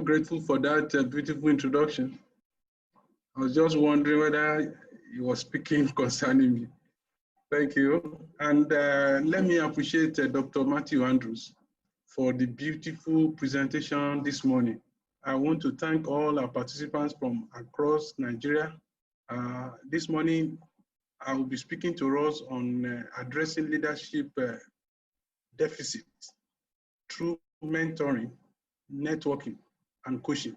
so grateful for that beautiful introduction. I was just wondering whether you were speaking concerning me. Thank you. And let me appreciate Dr. Matthew Andrews for the beautiful presentation this morning. I want to thank all our participants from across Nigeria. This morning, I will be speaking to us on addressing leadership deficits through mentoring, networking, and coaching.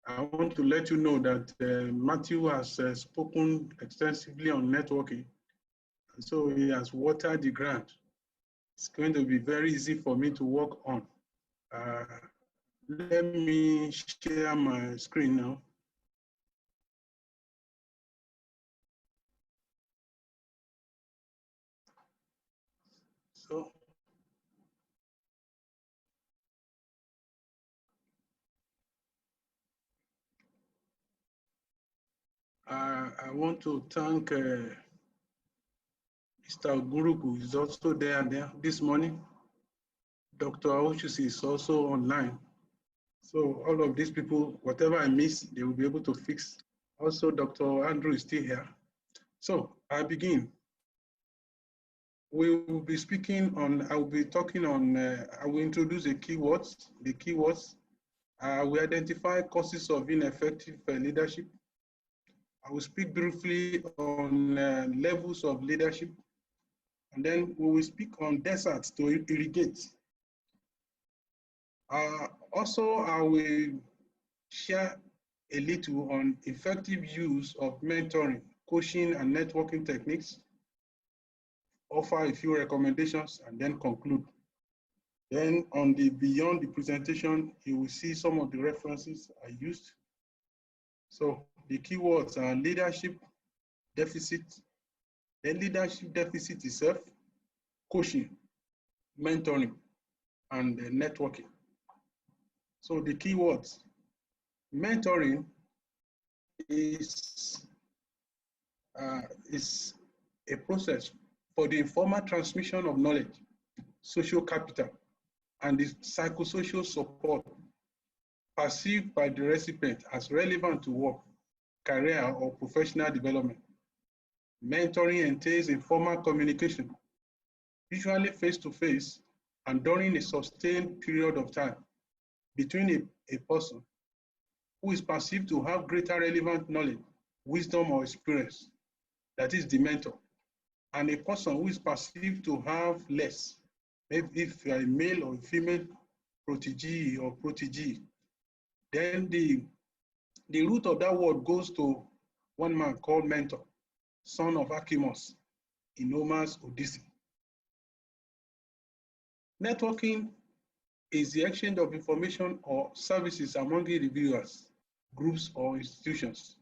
I want to let you know that Matthew has spoken extensively on networking, and so he has watered the ground. It's going to be very easy for me to work on. Let me share my screen now. So, I want to thank Mr. Guru, who is also there this morning. Dr. Aoshusi is also online. So all of these people, whatever I miss, they will be able to fix. Also, Dr. Andrew is still here. So I begin. We will be speaking on, I will be talking on, I will introduce the keywords. We identify causes of ineffective leadership. I will speak briefly on levels of leadership. And then we will speak on deserts to irrigate. Also, I will share a little on effective use of mentoring, coaching, and networking techniques, offer a few recommendations, and then conclude. Then on the beyond the presentation, you will see some of the references I used. So the keywords are leadership deficit, then leadership deficit itself, coaching, mentoring, and networking. So the keywords, mentoring is a process for the informal transmission of knowledge, social capital, and the psychosocial support perceived by the recipient as relevant to work, career, or professional development. Mentoring entails informal communication, usually face-to-face and during a sustained period of time, between a person who is perceived to have greater relevant knowledge, wisdom, or experience, that is the mentor, and a person who is perceived to have less, if you are a male or a female protégé or protégé, then the root of that word goes to one man called Mentor, son of Achimus in Homer's Odyssey. Networking is the exchange of information or services among individuals, groups, or institutions.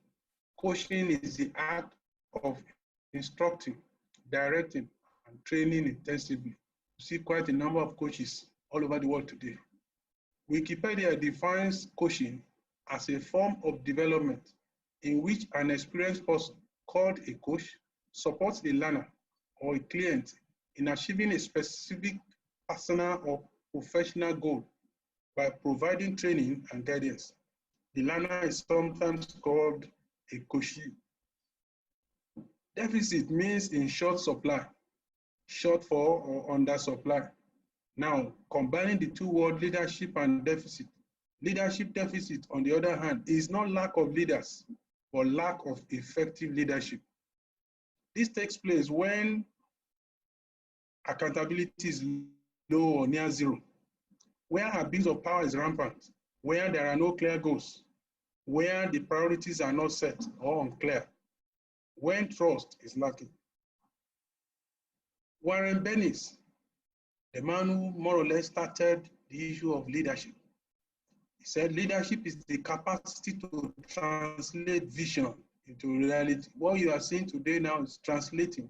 Coaching is the act of instructing, directing, and training intensively. You see quite a number of coaches all over the world today. Wikipedia defines coaching as a form of development in which an experienced person called a coach supports a learner or a client in achieving a specific personal or professional goal by providing training and guidance. The learner is sometimes called a coachee. Deficit means in short supply, short for or under supply. Now, combining the two words leadership and deficit. Leadership deficit, on the other hand, is not lack of leaders, but lack of effective leadership. This takes place when accountability is low or near zero, where abuse of power is rampant, where there are no clear goals, where the priorities are not set or unclear, when trust is lacking. Warren Bennis, the man who more or less started the issue of leadership, he said leadership is the capacity to translate vision into reality. What you are seeing today now is translating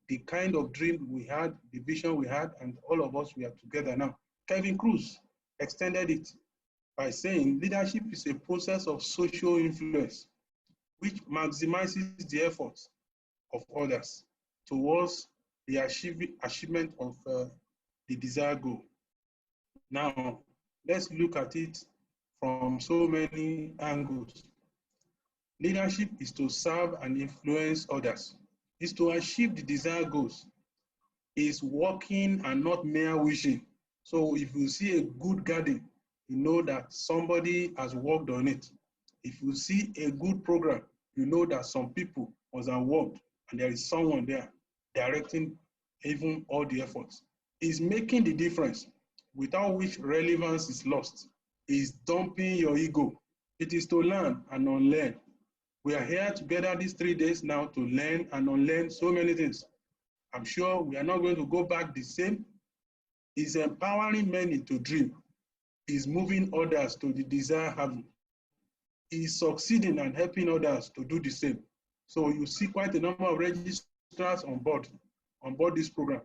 the kind of dream we had, the vision we had, and all of us, we are together now. Kevin Cruz extended it by saying leadership is a process of social influence which maximizes the efforts of others towards the achievement of the desired goal. Now, let's look at it from so many angles. Leadership is to serve and influence others, is to achieve the desired goals, is working and not mere wishing. So if you see a good garden, you know that somebody has worked on it. If you see a good program, you know that some people must have worked and there is someone there directing even all the efforts. Is making the difference, without which relevance is lost. Is dumping your ego. It is to learn and unlearn. We are here together these 3 days now to learn and unlearn so many things. I'm sure we are not going to go back the same. Is empowering many to dream. Is moving others to the desired heaven. Is succeeding and helping others to do the same. So you see quite a number of registrars on board this program.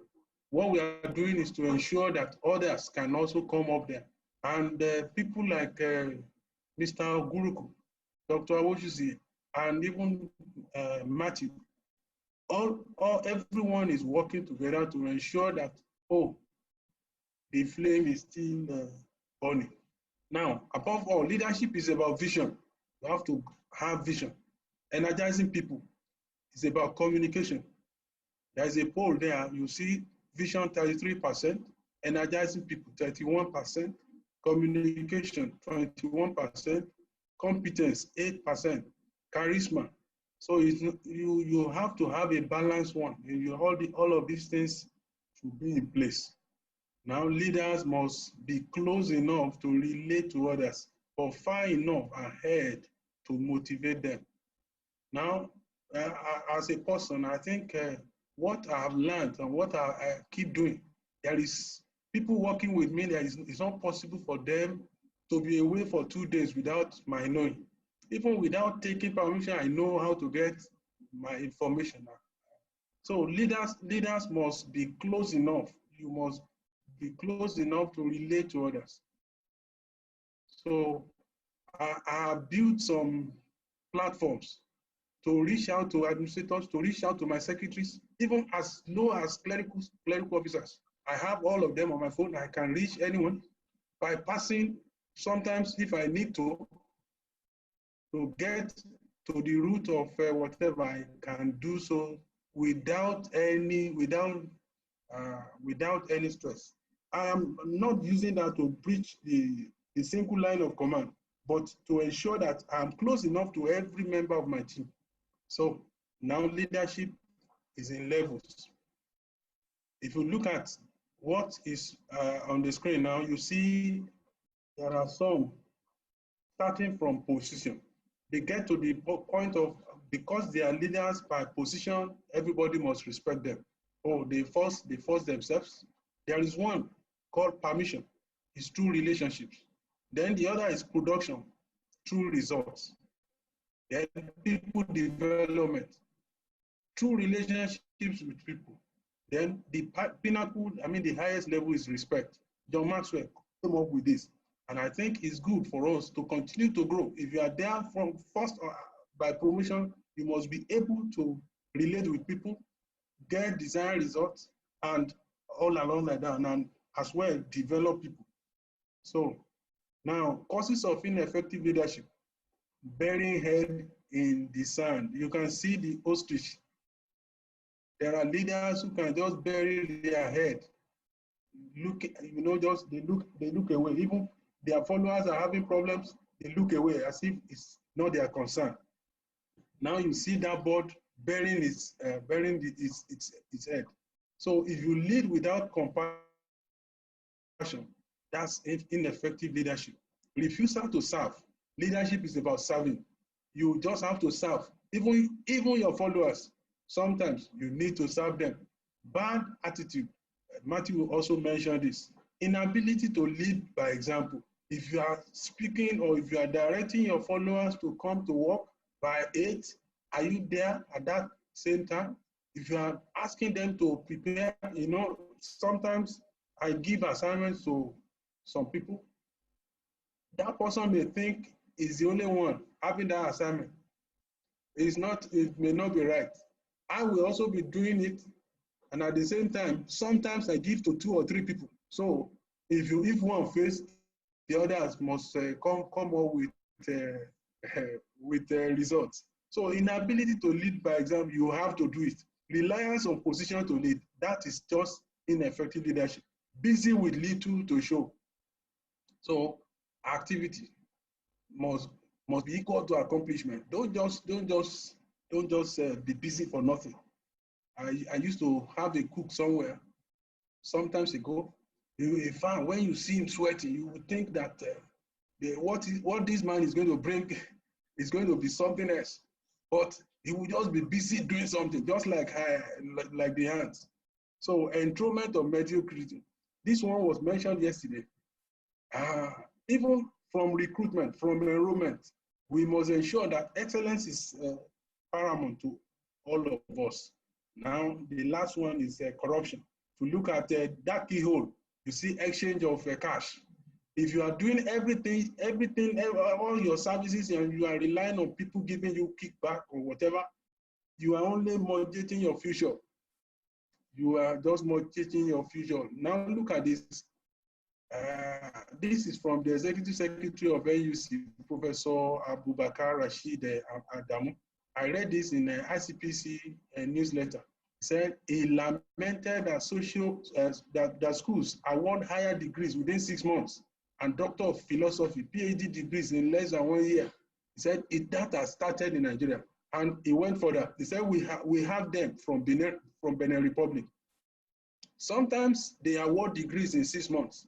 What we are doing is to ensure that others can also come up there. And people like Mr. Guruku, Dr. Awojusi, and even Matthew, everyone is working together to ensure that, the flame is still burning. Now, above all, leadership is about vision. You have to have vision. Energizing people is about communication. There's a poll there, you see vision 33%, energizing people 31%, communication 21%, competence 8%, charisma. So you have to have a balanced one. All of these things should be in place. Now leaders must be close enough to relate to others, but far enough ahead to motivate them. Now, as a person, I think what I have learned and what I keep doing, there is people working with me, it's not possible for them to be away for 2 days without my knowing. Even without taking permission, I know how to get my information now. So leaders must be close enough. You must be close enough to relate to others. So I have built some platforms to reach out to administrators, to reach out to my secretaries, even as low as clerical officers. I have all of them on my phone. I can reach anyone by passing, sometimes if I need to get to the root of whatever, I can do so without any stress. I am not using that to breach the single line of command, but to ensure that I'm close enough to every member of my team. So now leadership is in levels. If you look at what is on the screen now, you see there are some starting from position. They get to the point of, because they are leaders by position, everybody must respect them. They force themselves. There is one called permission. It's through relationships. Then the other is production, through results. Then people development, through relationships with people. Then the pinnacle, the highest level is respect. John Maxwell came up with this. And I think it's good for us to continue to grow. If you are there from first by promotion, you must be able to relate with people, get desired results, and all along like that, and as well develop people. So now, causes of ineffective leadership: burying head in the sand. You can see the ostrich. There are leaders who can just bury their head. They look away. Even their followers are having problems, they look away as if it's not their concern. Now you see that bird burying its head. So if you lead without compassion, that's ineffective leadership. Refusal to serve. Leadership is about serving. You just have to serve. Even your followers, sometimes you need to serve them. Bad attitude. Matthew also mentioned this. Inability to lead by example. If you are speaking or if you are directing your followers to come to work by 8, are you there at that same time? If you are asking them to prepare, sometimes I give assignments to some people. That person may think is the only one having that assignment. It may not be right. I will also be doing it, and at the same time, sometimes I give to 2 or 3 people. So if one fails, the others must come up with results. So inability to lead by example, you have to do it. Reliance on position to lead, that is just ineffective leadership. Busy with little to show. So activity must be equal to accomplishment. Don't just be busy for nothing. I used to have a cook somewhere sometimes ago. In fact, when you see him sweating, you would think that what this man is going to bring is going to be something else. But he will just be busy doing something, just like the hands. So enthronement of mediocrity. This one was mentioned yesterday. Even from recruitment, from enrollment, we must ensure that excellence is paramount to all of us. Now, the last one is corruption. To look at that keyhole, you see exchange of cash. If you are doing everything, all your services, and you are relying on people giving you kickback or whatever, you are only mortgaging your future. You are just mortgaging your future. Now look at this. This is from the Executive Secretary of NUC, Professor Abubakar Rashid Adamu. I read this in an ICPC newsletter. He said he lamented that that schools award higher degrees within 6 months and Doctor of Philosophy, PhD degrees in less than 1 year. He said that has started in Nigeria. And he went further. He said we have them from Benin Republic. Sometimes they award degrees in 6 months,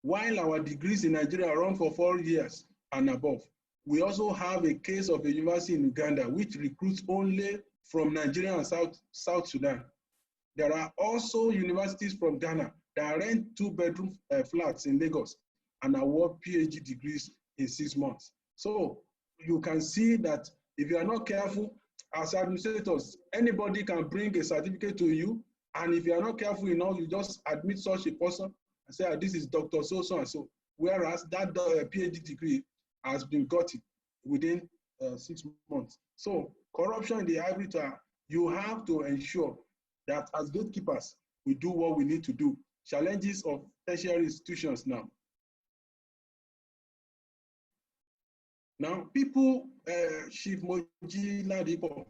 while our degrees in Nigeria run for 4 years and above. We also have a case of a university in Uganda which recruits only from Nigeria and South Sudan. There are also universities from Ghana that rent 2-bedroom flats in Lagos and award PhD degrees in 6 months. So you can see that if you are not careful, as administrators, anybody can bring a certificate to you, and if you are not careful enough, you just admit such a person and say, this is Dr. So and so, whereas that PhD degree has been gotten within 6 months. So corruption in the ivory tower, you have to ensure that as gatekeepers, we do what we need to do. Challenges of tertiary institutions now. Now, people, Chief Moji Ladipo,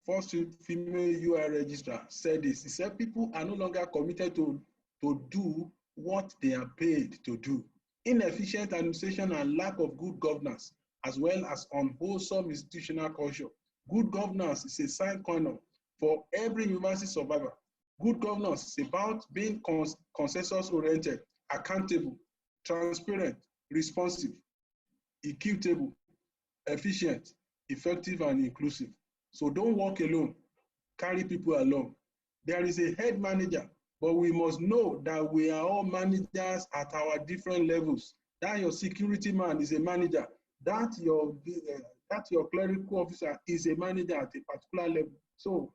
first female UI registrar, said this. He said people are no longer committed to do what they are paid to do. Inefficient administration and lack of good governance, as well as unwholesome institutional culture. Good governance is a sine qua non for every university survivor. Good governance is about being consensus-oriented, accountable, transparent, responsive, equitable, efficient, effective, and inclusive. So don't walk alone, carry people along. There is a head manager, but we must know that we are all managers at our different levels. That your security man is a manager. That your clerical officer is a manager at a particular level. So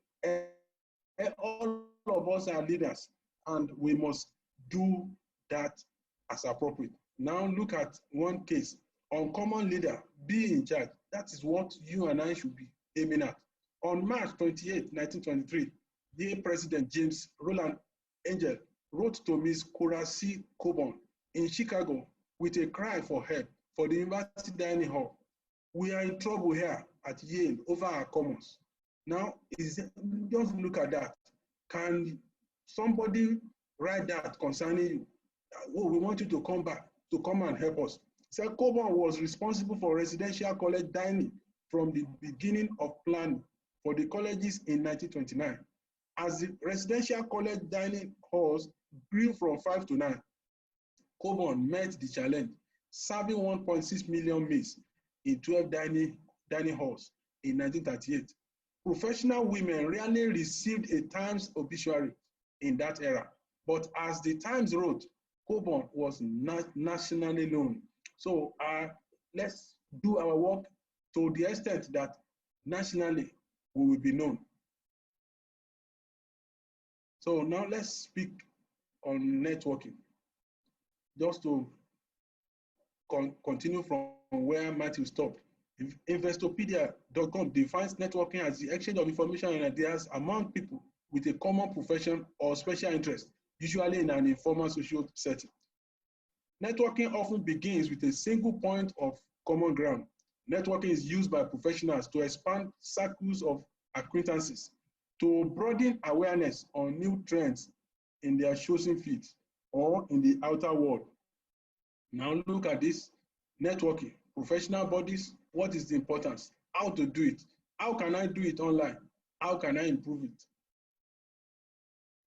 all of us are leaders, and we must do that as appropriate. Now look at one case. Uncommon leader, be in charge. That is what you and I should be aiming at. On March 28, 1923, the President James Roland Angel wrote to Ms. Kurasi Coburn in Chicago with a cry for help for the university dining hall. We are in trouble here at Yale over our commons. Now, just look at that. Can somebody write that concerning you? Oh, we want you to come back, to come and help us. So Coburn was responsible for residential college dining from the beginning of planning for the colleges in 1929. As the residential college dining halls grew from 5 to 9, Coburn met the challenge, serving 1.6 million meals in 12 dining halls in 1938. Professional women rarely received a Times obituary in that era, but as the Times wrote, Coburn was nationally known. So let's do our work to the extent that nationally we will be known. So now let's speak on networking. Just to continue from where Matthew stopped. Investopedia.com defines networking as the exchange of information and ideas among people with a common profession or special interest, usually in an informal social setting. Networking often begins with a single point of common ground. Networking is used by professionals to expand circles of acquaintances, to broaden awareness on new trends in their chosen fields or in the outer world. Now look at this networking, professional bodies, what is the importance? How to do it? How can I do it online? How can I improve it?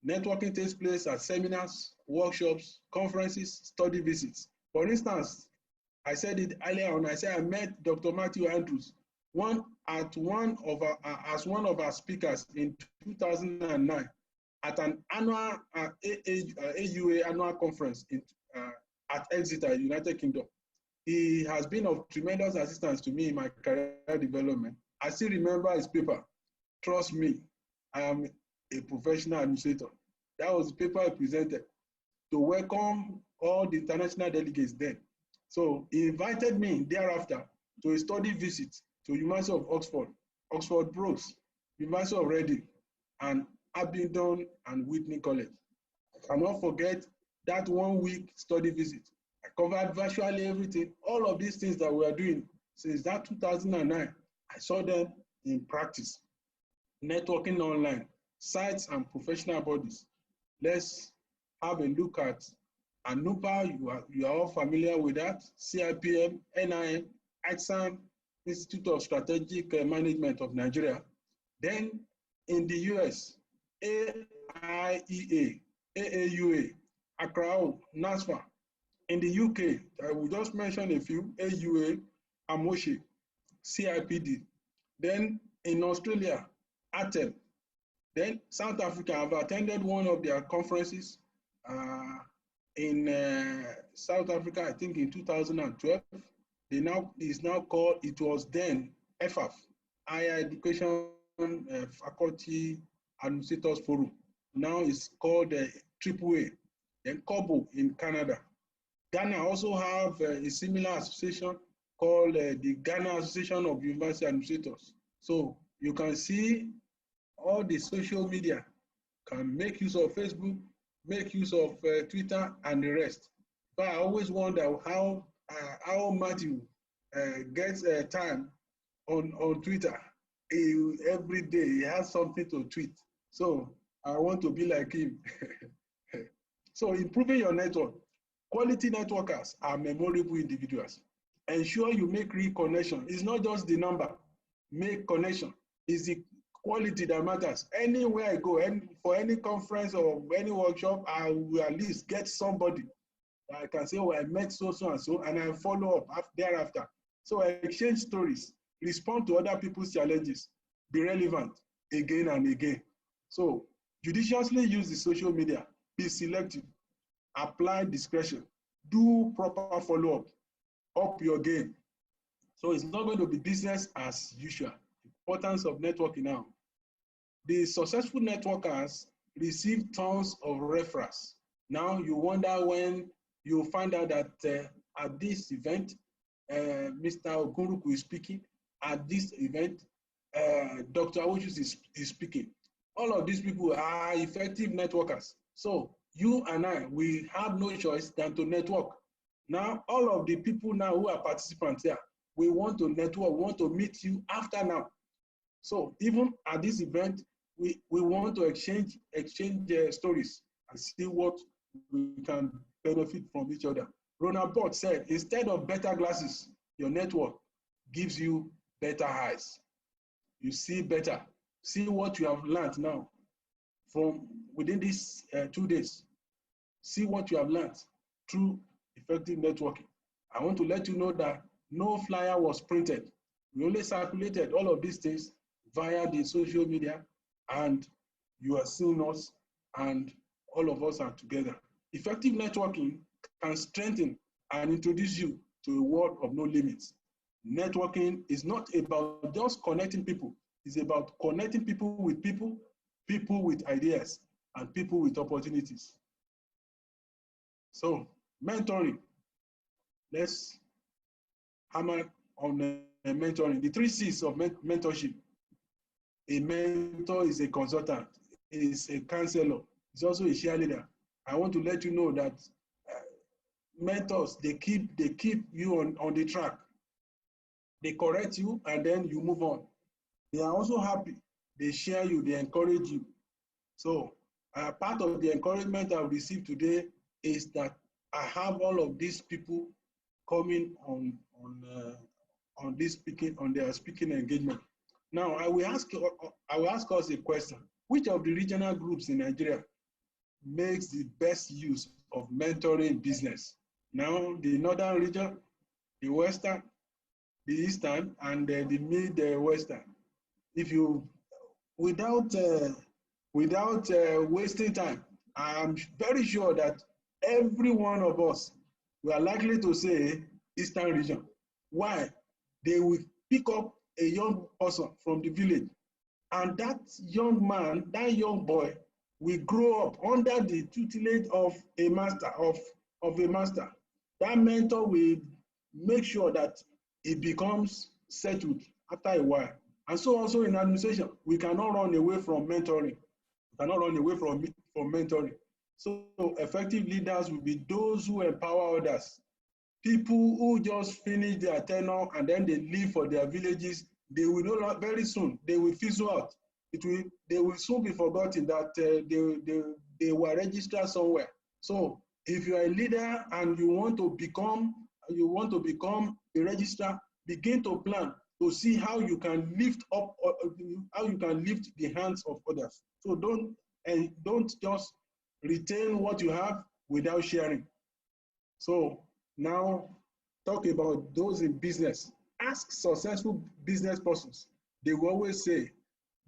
Networking takes place at seminars, workshops, conferences, study visits. For instance, I said it earlier on, I said I met Dr. Matthew Andrews as one of our speakers in 2009 at an annual AUA annual conference at Exeter, United Kingdom. He has been of tremendous assistance to me in my career development. I still remember his paper. Trust me, I am a professional administrator. That was the paper I presented to welcome all the international delegates then. So he invited me thereafter to a study visit to University of Oxford, Oxford Brookes, University of Reading, and Abingdon and Whitney College. I cannot forget that 1 week study visit. I covered virtually everything, all of these things that we are doing since that 2009. I saw them in practice. Networking online, sites and professional bodies. Let's have a look at ANUPA. You are all familiar with that. CIPM, NIM, ITSAM, Institute of Strategic Management of Nigeria. Then in the US, AIEA, AAUA, ACRAO, NASFA. In the UK, I will just mention a few, AUA, AMOSHE, CIPD. Then in Australia, ATEL. Then South Africa, I've attended one of their conferences in South Africa, I think in 2012. It's now called, it was then FF, Higher Education Faculty Administrators Forum. Now it's called AAA. Then COBO in Canada. Ghana also have a similar association called the Ghana Association of University Administrators. So you can see all the social media can make use of Facebook, make use of Twitter and the rest. But I always wonder how Matthew gets time on Twitter. Every day he has something to tweet. So I want to be like him. So improving your network. Quality networkers are memorable individuals. Ensure you make real connection. It's not just the number. Make connection. It's the quality that matters. Anywhere I go, for any conference or any workshop, I will at least get somebody. I can say, oh, I met so and so, and I follow up thereafter. So I exchange stories, respond to other people's challenges, be relevant again and again. So judiciously use the social media, be selective, apply discretion, do proper follow-up, up your game. So it's not going to be business as usual. Importance of networking now. The successful networkers receive tons of referrals. Now you wonder when you find out that at this event, Mr. Ogunruku is speaking. At this event, Dr. Awochus is speaking. All of these people are effective networkers. So you and I, we have no choice than to network. Now, all of the people now who are participants here, we want to network, we want to meet you after now. So even at this event, we want to exchange stories and see what we can benefit from each other. Ronald Bott said, instead of better glasses, your network gives you better eyes. You see better. See what you have learned now from within these 2 days. See what you have learned through effective networking. I want to let you know that no flyer was printed. We only circulated all of these things via the social media, and you are seeing us, and all of us are together. Effective networking can strengthen and introduce you to a world of no limits. Networking is not about just connecting people. It's about connecting people with ideas, and people with opportunities. So, mentoring. Let's hammer on mentoring. The 3 C's of mentorship. A mentor is a consultant, is a counselor, is also a cheerleader. I want to let you know that mentors, they keep you on the track. They correct you and then you move on. They are also happy. They share you, they encourage you. So part of the encouragement I've received today is that I have all of these people coming on their speaking engagement. Now I will ask us a question. Which of the regional groups in Nigeria makes the best use of mentoring business? Now the northern region, the western, the eastern, and the mid-western. If you, without wasting time, I'm very sure that every one of us, we are likely to say eastern region. Why? They will pick up a young person from the village, and that young man, that young boy, will grow up under the tutelage of a master, of a master. That mentor will make sure that it becomes settled after a while. And so also in administration, we cannot run away from mentoring. We cannot run away from mentoring. So effective leaders will be those who empower others. People who just finish their tenure and then they leave for their villages, they will know very soon, they will fizzle out. They will soon be forgotten that they were registered somewhere. So if you are a leader and you want to become a registrar, begin to plan to see how you can lift up, how you can lift the hands of others. So don't just retain what you have without sharing. So now talk about those in business. Ask successful business persons. They will always say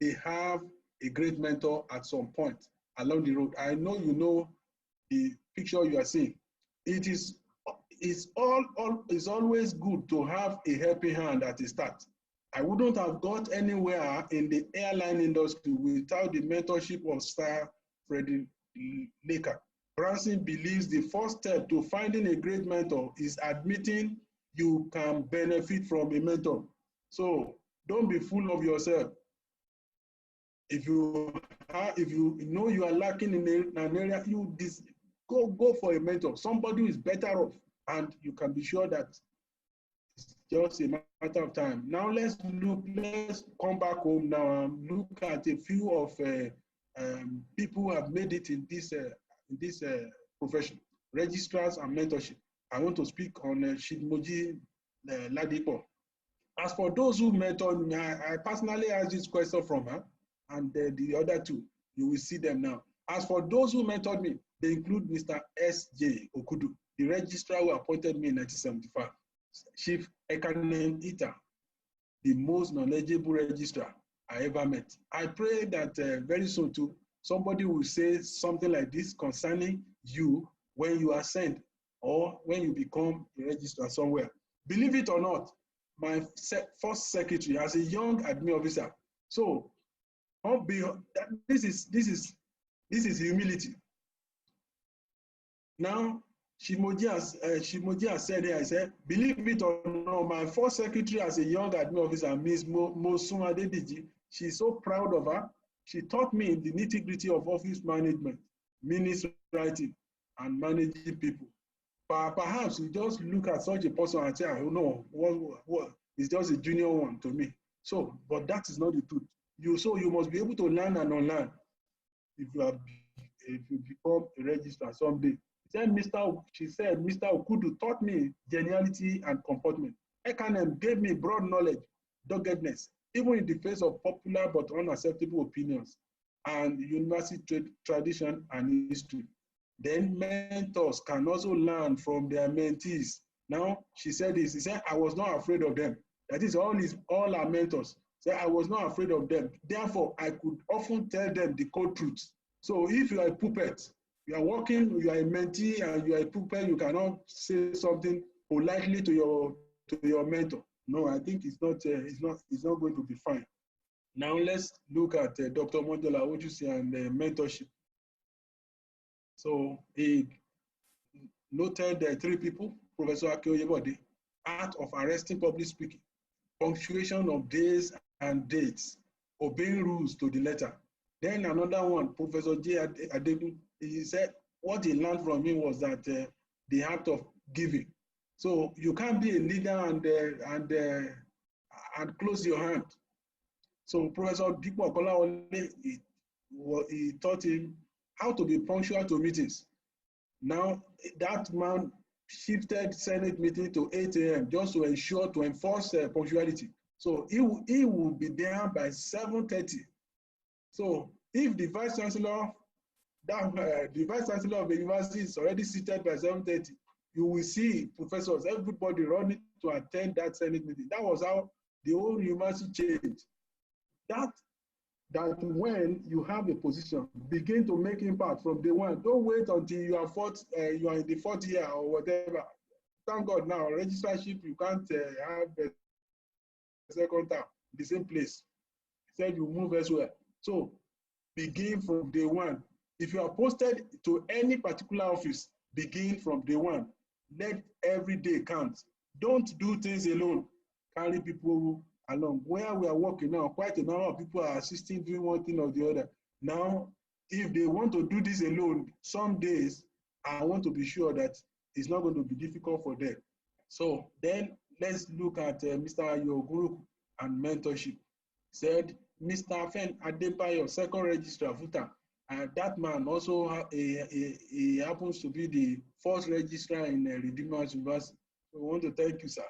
they have a great mentor at some point along the road. I know you know the picture you are seeing. It's always good to have a helping hand at the start. I wouldn't have got anywhere in the airline industry without the mentorship of Sir Freddie Laker. Branson believes the first step to finding a great mentor is admitting you can benefit from a mentor. So don't be full of yourself. If you know you are lacking in an area, go for a mentor, somebody who is better off, and you can be sure that it's just a matter of time. Now let's come back home now and look at a few of people who have made it in this profession, registrars and mentorship. I want to speak on Shidmoji Ladipo. As for those who mentored me, I personally asked this question from her, and the other two, you will see them now. As for those who mentored me, they include Mr. S.J. Okudu, the registrar who appointed me in 1975. Chief AKINDELE, the most knowledgeable registrar I ever met. I pray that very soon too, somebody will say something like this concerning you when you are sent or when you become a registrar somewhere. Believe it or not, my first secretary as a young admin officer. So this is humility. Now, Shimoji has said here, I said, believe it or not, my first secretary as a young admin officer, Ms. Mosun Adediji, she's so proud of her. She taught me the nitty-gritty of office management, minutes writing, and managing people. Perhaps you just look at such a person and say, oh no, what is just a junior one to me. So, but that is not the truth. You must be able to learn and unlearn if you become a registrar someday. She said, Mr. Okudu taught me geniality and comportment. AKINDELE gave me broad knowledge, doggedness, even in the face of popular but unacceptable opinions, and university tradition and history. Then mentors can also learn from their mentees. Now, she said this, she said, I was not afraid of them. That is all our mentors. So I was not afraid of them. Therefore, I could often tell them the cold truth. So if you are a puppet, you are working, you are a mentee and you are a puppet, you cannot say something politely to your mentor. No, I think it's not going to be fine. Now let's look at Dr. Monjola Ojusi and mentorship. So he noted three people: Professor Akeoyebode, art of arresting public speaking, punctuation of days and dates, obeying rules to the letter. Then another one, Professor J. Adegun, he said what he learned from him was that the art of giving. So you can't be a leader and close your hand. So Professor Dipo Kolawole, he taught him how to be punctual to meetings. Now that man shifted Senate meeting to 8 a.m. just to enforce punctuality. So he will be there by 7:30. So if the Vice Chancellor, the Vice Chancellor of the university is already seated by 7:30, you will see professors, everybody running to attend that Senate meeting. That was how the whole university changed. That when you have a position, begin to make impact from day one. Don't wait until you are you are in the fourth year or whatever. Thank God now, registrarship, you can't have a second term, the same place. Said you move elsewhere. So begin from day one. If you are posted to any particular office, begin from day one. Let every day count. Don't do things alone. Carry people along. Where we are working now, quite a number of people are assisting, doing one thing or the other. Now, if they want to do this alone, some days, I want to be sure that it's not going to be difficult for them. So then let's look at Mr. Yoguru and mentorship. Said Mr. Fen Adebayo, second registrar, Futa. That man also he happens to be the first registrar in Redeemer'S University. So we want to thank you, sir.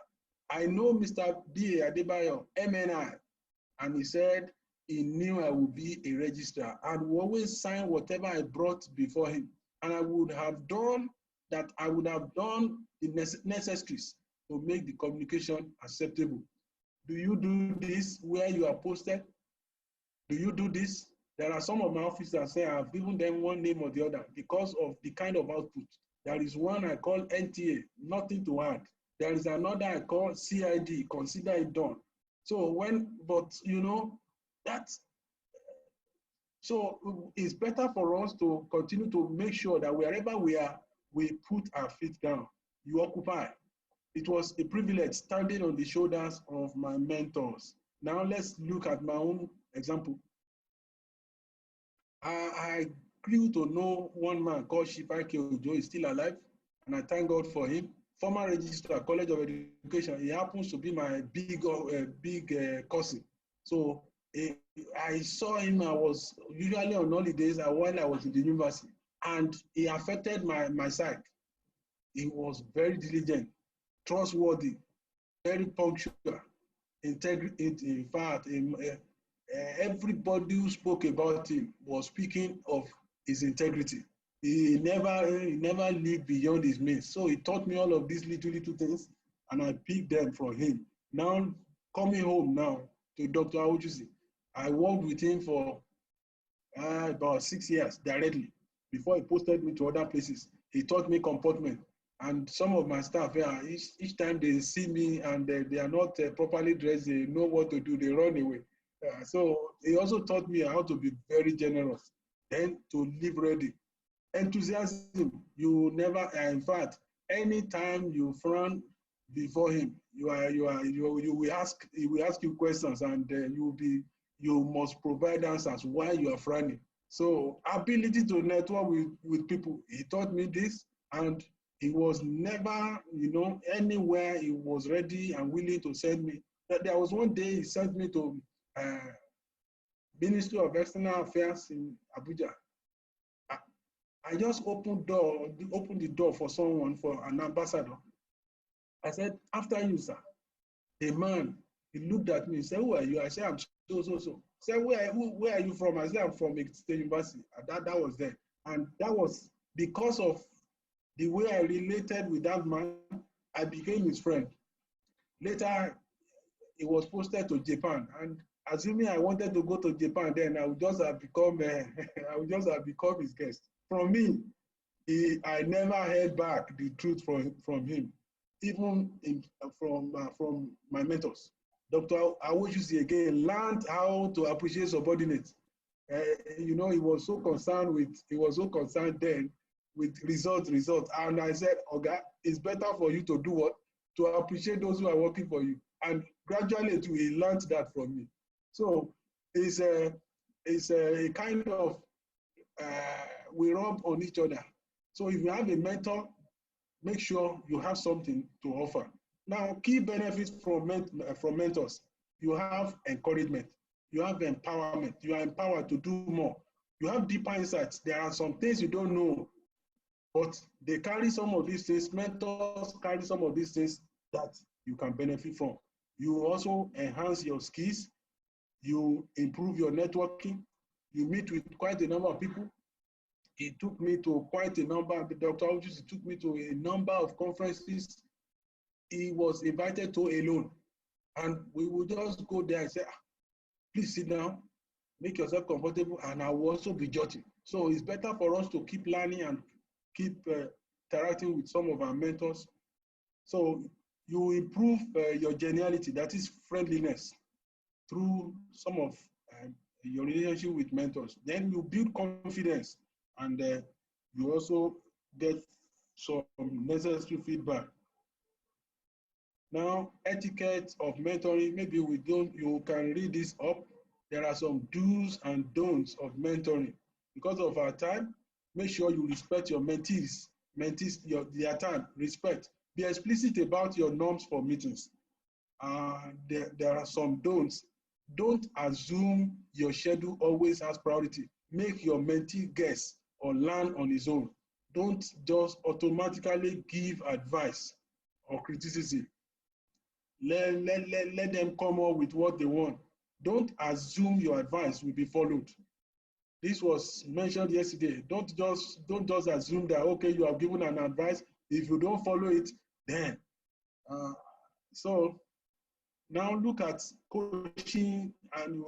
I know Mr. B. Adebayo, MNI, and he said he knew I would be a registrar and would always sign whatever I brought before him. And I would have done that, I would have done the necessaries to make the communication acceptable. Do you do this where you are posted? Do you do this? There are some of my officers say I've given them one name or the other because of the kind of output. There is one I call NTA, nothing to add. There is another I call CID, consider it done. So but you know, that's, so it's better for us to continue to make sure that wherever we are, we put our feet down. You occupy. It was a privilege standing on the shoulders of my mentors. Now let's look at my own example. I grew to know one man called Shifake Ojo. Is still alive, and I thank God for him. Former registrar, College of Education. He happens to be my big cousin. So I saw him. I was usually on holidays while I was in the university, and he affected my sight. He was very diligent, trustworthy, very punctual, integrity. In fact, everybody who spoke about him was speaking of his integrity. He never lived beyond his means. So he taught me all of these little things, and I picked them from him. Now, coming home now to Dr. Awojusi, I worked with him for about 6 years directly before he posted me to other places. He taught me comportment. And some of my staff, each time they see me and they are not properly dressed, they know what to do, they run away. So he also taught me how to be very generous, then to live ready. Enthusiasm, you never, in fact, anytime you frown before him, he will ask you questions, and you must provide answers why you are frowning. So ability to network with people, he taught me this, and he was never, anywhere he was ready and willing to send me. There was one day he sent me to Ministry of External Affairs in Abuja. I just opened the door for someone, for an ambassador. I said, after you, sir. The man, he looked at me, he said, who are you? I said, I'm so. He said, where are you from? I said, I'm from State University. That was there. And that was because of the way I related with that man, I became his friend. Later, he was posted to Japan, and assuming I wanted to go to Japan, then I would just have become his guest. From me, I never heard back the truth from him, even from my mentors. Dr. Awojusi again learned how to appreciate subordinates. He was so concerned then with result. And I said, okay, it's better for you to do what? To appreciate those who are working for you. And gradually he learned that from me. So it's a kind of, we rub on each other. So if you have a mentor, make sure you have something to offer. Now, key benefits from mentors. You have encouragement, you have empowerment, you are empowered to do more. You have deeper insights. There are some things you don't know, but they carry some of these things, mentors carry some of these things that you can benefit from. You also enhance your skills, you improve your networking, you meet with quite a number of people. It took me to quite a number, Dr. Aujus, it took me to a number of conferences he was invited to alone. And we would just go there and say, please sit down, make yourself comfortable, and I will also be judging. So it's better for us to keep learning and keep interacting with some of our mentors. So you improve your geniality, that is friendliness, through some of your relationship with mentors. Then you build confidence, and you also get some necessary feedback. Now, etiquette of mentoring, maybe you can read this up. There are some do's and don'ts of mentoring. Because of our time, make sure you respect your mentees, their time, respect. Be explicit about your norms for meetings. There are some don'ts. Don't assume your schedule always has priority. Make your mentee guess or learn on his own. Don't just automatically give advice or criticism. Let them come up with what they want. Don't assume your advice will be followed. This was mentioned yesterday. Don't just assume that, okay, you have given an advice. If you don't follow it, then. So now look at coaching and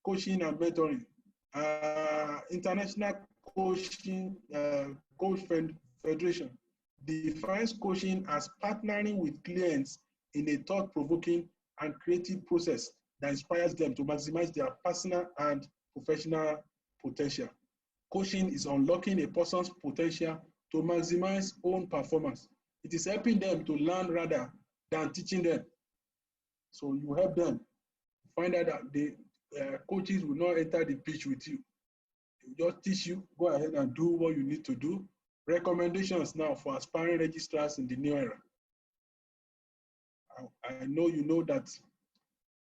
coaching and mentoring. International Coaching Coach Federation defines coaching as partnering with clients in a thought-provoking and creative process that inspires them to maximize their personal and professional potential. Coaching is unlocking a person's potential to maximize own performance. It is helping them to learn rather than teaching them. So you help them find out that the coaches will not enter the pitch with you. They will just teach you, go ahead and do what you need to do. Recommendations now for aspiring registrars in the new era. I know you know that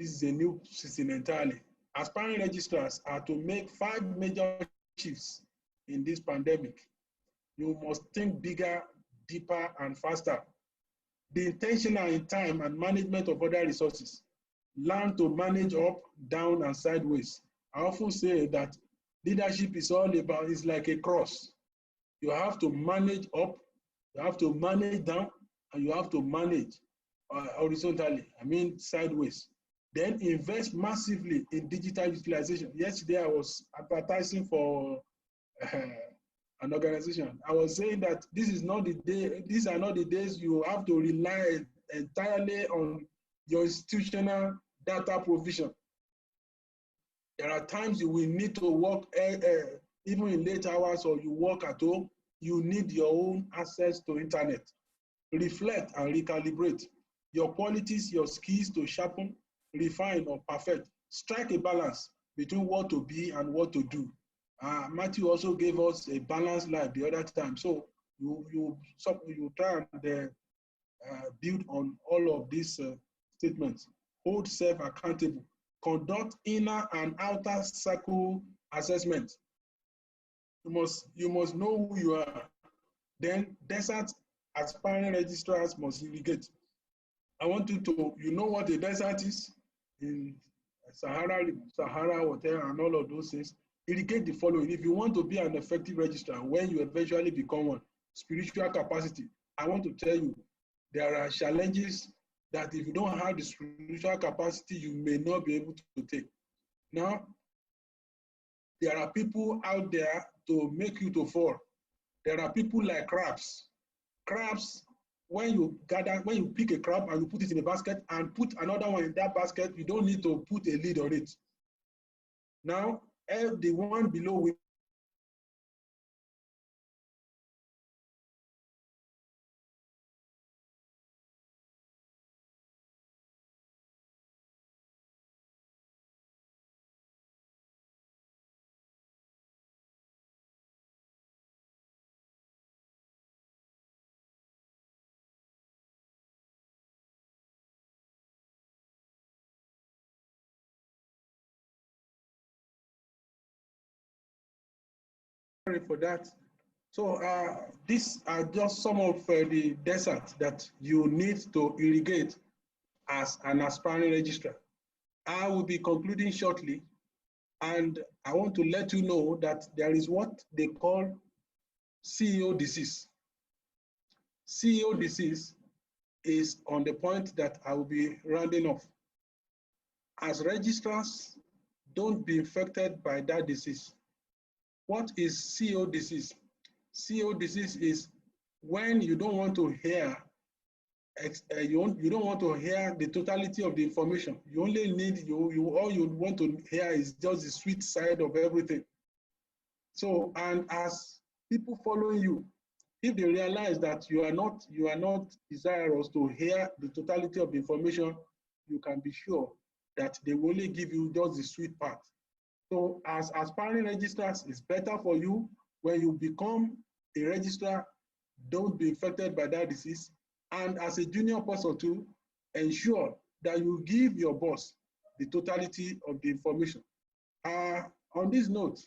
this is a new system entirely. Aspiring registrars are to make 5 major shifts in this pandemic. You must think bigger, deeper, and faster. Be intentional in time and management of other resources. Learn to manage up, down, and sideways. I often say that leadership is like a cross. You have to manage up, you have to manage down, and you have to manage horizontally, sideways. Then invest massively in digital utilization. Yesterday, I was advertising for an organization. I was saying that these are not the days you have to rely entirely on your institutional data provision. There are times you will need to work even in late hours, or you work at home. You need your own access to internet. Reflect and recalibrate your qualities, your skills to sharpen, refine, or perfect. Strike a balance between what to be and what to do. Matthew also gave us a balanced life the other time. So you try and build on all of these statements. Hold self accountable. Conduct inner and outer circle assessment. You must know who you are. Then desert aspiring registrars must irrigate. I want you to, you know what a desert is in Sahara, whatever, and all of those things. Irrigate the following. If you want to be an effective registrar when you eventually become one, spiritual capacity. I want to tell you, there are challenges that if you don't have the spiritual capacity, you may not be able to take. Now, there are people out there to make you to fall. There are people like crabs. Crabs, when you pick a crab and you put it in a basket and put another one in that basket, you don't need to put a lid on it. Now, the one below will sorry for that. So these are just some of the deserts that you need to irrigate as an aspiring registrar. I will be concluding shortly, and I want to let you know that there is what they call CEO disease. CEO disease is on the point that I will be rounding off. As registrars, don't be infected by that disease. What is CEO disease? CEO disease is when you don't want to hear you don't want to hear the totality of the information. You only need all you want to hear is just the sweet side of everything. So, and as people following you, if they realize that you are not desirous to hear the totality of the information, you can be sure that they will only give you just the sweet part. So as aspiring registrars, it's better for you when you become a registrar, don't be infected by that disease. And as a junior person too, ensure that you give your boss the totality of the information. On this note,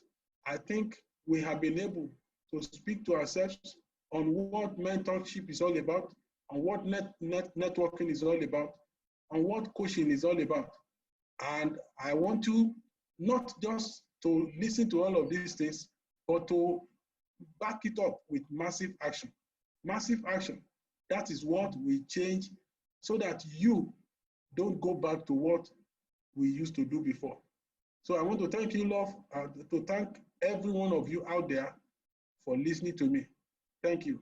I think we have been able to speak to ourselves on what mentorship is all about, on what networking is all about, on what coaching is all about. And I want you not just to listen to all of these things, but to back it up with massive action. Massive action. That is what we change so that you don't go back to what we used to do before. So I want to thank you, love, to thank every one of you out there for listening to me. Thank you.